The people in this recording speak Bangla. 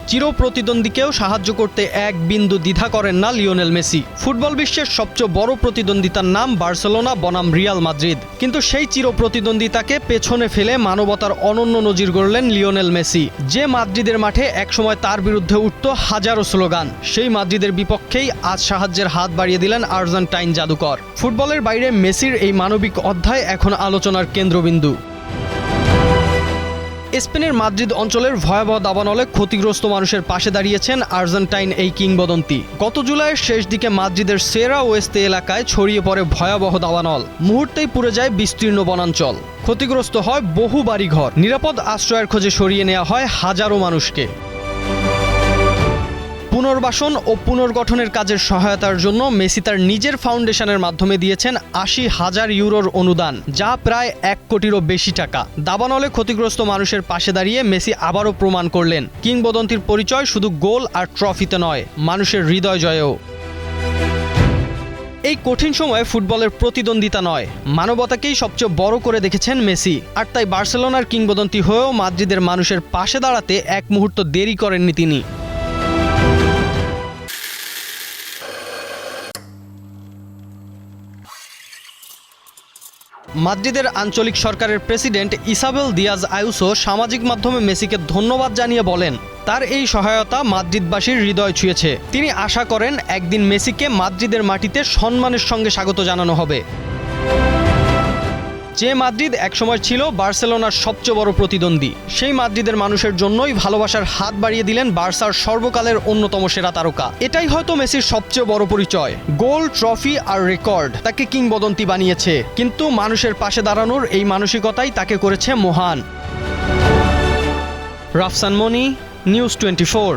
চিরপ্রতিদ্বন্দ্বীকেও সাহায্য করতে এক বিন্দু দ্বিধা করেন না লিওনেল মেসি। ফুটবল বিশ্বের সবচেয়ে বড় প্রতিদ্বন্দ্বিতার নাম বার্সেলোনা বনাম রিয়াল মাদ্রিদ, কিন্তু সেই চিরপ্রতিদ্বন্দ্বিতাকে পেছনে ফেলে মানবতার অনন্য নজির গড়লেন লিওনেল মেসি। যে মাদ্রিদের মাঠে একসময় তার বিরুদ্ধে উঠত হাজারো স্লোগান, সেই মাদ্রিদের বিপক্ষেই আজ সাহায্যের হাত বাড়িয়ে দিলেন আর্জেন্টাইন জাদুকর। ফুটবলের বাইরে মেসির এই মানবিক অধ্যায় এখন আলোচনার কেন্দ্রবিন্দু। স্পেনের মাদ্রিদ অঞ্চলের ভয়াবহ দাবানলে ক্ষতিগ্রস্ত মানুষের পাশে দাঁড়িয়েছেন আর্জেন্টাইন এই কিংবদন্তি। গত জুলাইয়ের শেষ দিকে মাদ্রিদের সেরা ওয়েস্তে এলাকায় ছড়িয়ে পড়ে ভয়াবহ দাবানল। মুহূর্তেই পুড়ে যায় বিস্তীর্ণ বনাঞ্চল, ক্ষতিগ্রস্ত হয় বহু বাড়িঘর, নিরাপদ আশ্রয়ের খোঁজে সরিয়ে নেওয়া হয় হাজারো মানুষকে। পুনর্বাসন ও পুনর্গঠনের কাজের সহায়তার জন্য মেসি তার নিজের ফাউন্ডেশনের মাধ্যমে দিয়েছেন ৮০,০০০ ইউরোর অনুদান, যা প্রায় ১ কোটিরও বেশি টাকা। দাবানলে ক্ষতিগ্রস্ত মানুষের পাশে দাঁড়িয়ে মেসি আবারও প্রমাণ করলেন কিংবদন্তির পরিচয় শুধু গোল আর ট্রফিতে নয়, মানুষের হৃদয় জয়েও। এই কঠিন সময়ে ফুটবলের প্রতিদ্বন্দ্বিতা নয়, মানবতাকেই সবচেয়ে বড় করে দেখেছেন মেসি। আর তাই বার্সেলোনার কিংবদন্তি হয়েও মাদ্রিদের মানুষের পাশে দাঁড়াতে এক মুহূর্ত দেরি করেননি তিনি। মাদ্রিদের আঞ্চলিক সরকারের প্রেসিডেন্ট ইসাবেল দিয়াজ আয়ুসো সামাজিক মাধ্যমে মেসিকে ধন্যবাদ জানিয়ে বলেন, তার এই সহায়তা মাদ্রিদবাসীর হৃদয় ছুঁয়েছে। তিনি আশা করেন একদিন মেসিকে মাদ্রিদের মাটিতে সম্মানের সঙ্গে স্বাগত জানানো হবে। যে মাদ্রিদ একসময় ছিল বার্সেলোনার সবচেয়ে বড় প্রতিদ্বন্দ্বী, সেই মাদ্রিদের মানুষের জন্যই ভালোবাসার হাত বাড়িয়ে দিলেন বার্সার সর্বকালের অন্যতম সেরা তারকা। এটাই হয়তো মেসির সবচেয়ে বড় পরিচয়। গোল, ট্রফি আর রেকর্ড তাকে কিংবদন্তি বানিয়েছে, কিন্তু মানুষের পাশে দাঁড়ানোর এই মানসিকতাই তাকে করেছে মহান। রাফসান মনি, নিউজ 24।